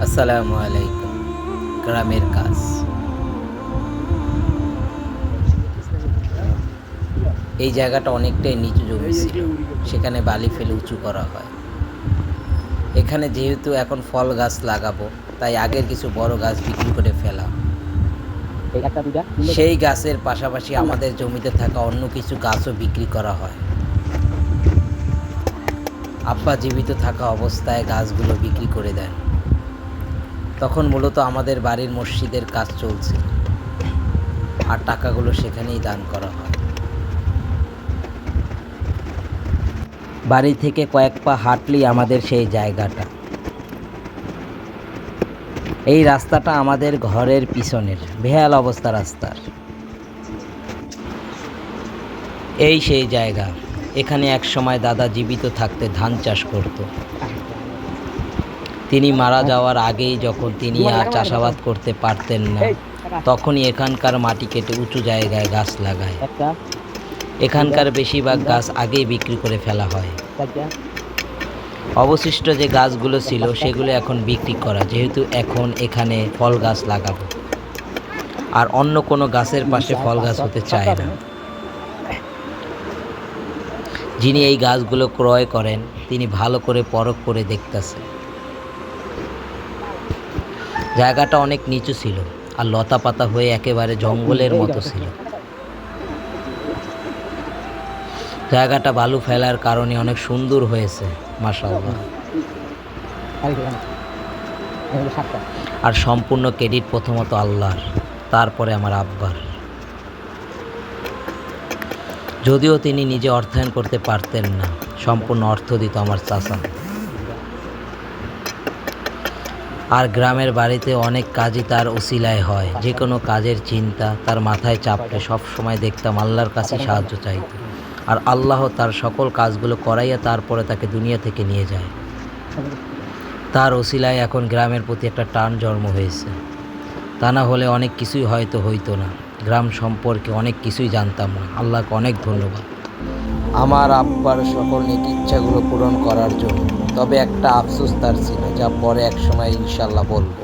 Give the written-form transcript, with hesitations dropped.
আসসালামু আলাইকুম। গ্রামের কাজ। এই জায়গাটা অনেকটাই নিচু জমি ছিল, সেখানে বালি ফেলে উঁচু করা হয়। এখানে যেহেতু এখন ফল গাছ লাগাবো, তাই আগের কিছু বড় গাছ বিক্রি করে ফেলা। সেই গাছের পাশাপাশি আমাদের জমিতে থাকা অন্য কিছু গাছও বিক্রি করা হয়। আব্বা জীবিত থাকা অবস্থায় গাছগুলো বিক্রি করে দেন। তখন মূলত আমাদের বাড়ির মসজিদের কাজ চলছে, আর টাকাগুলো সেখানেই দান করা হয়। বাড়ি থেকে কয়েক পা হাঁটলেই আমাদের সেই জায়গাটা। এই রাস্তাটা আমাদের ঘরের পিছনের বেহাল অবস্থা রাস্তার। এই সেই জায়গা, এখানে এক সময় দাদা জীবিত থাকতে ধান চাষ করত। তিনি মারা যাওয়ার আগেই, যখন তিনি আর চাষাবাদ করতে পারতেন না, তখনই এখানকার মাটি কেটে উঁচু জায়গায় গাছ লাগায়। এখানকার বেশিরভাগ গাছ আগেই বিক্রি করে ফেলা হয়। অবশিষ্ট যে গাছগুলো ছিল সেগুলো এখন বিক্রি করা, যেহেতু এখন এখানে ফল গাছ লাগাবো, আর অন্য কোনো গাছের পাশে ফল গাছ হতে চায় না। যিনি এই গাছগুলো ক্রয় করেন তিনি ভালো করে পরখ করে দেখতেছে। জায়গাটা অনেক নিচু ছিল আর লতা পাতা হয়ে একেবারে জঙ্গলের মতো ছিল। জায়গাটা বালু ফেলার কারণে অনেক সুন্দর হয়েছে, মাশাআল্লাহ। আর সম্পূর্ণ ক্রেডিট প্রথমত আল্লাহর, তারপরে আমার আব্বার। যদিও তিনি নিজে অর্থায়ন করতে পারতেন না, সম্পূর্ণ অর্থ দিত আমার চাচা। আর গ্রামের বাড়িতে অনেক কাজই তার উসিলায় হয়। যে কোনো কাজের চিন্তা তার মাথায় চাপলে সবসময় দেখতাম আল্লাহর কাছে সাহায্য চাইত, আর আল্লাহ তার সকল কাজগুলো করাইয়া তারপরে তাকে দুনিয়া থেকে নিয়ে যায়। তার উসিলায় এখন গ্রামের প্রতি একটা টান জন্ম হয়েছে। তা না হলে অনেক কিছুই হয়তো হইতো না। গ্রাম সম্পর্কে অনেক কিছুই জানতাম না। আল্লাহকে অনেক ধন্যবাদ আমার আব্বার সকল নেক ইচ্ছাগুলো পূরণ করার জন্য। তবে একটা আফসোস তার ছিল, যা পরে এক সময় ইনশাল্লাহ বলবো।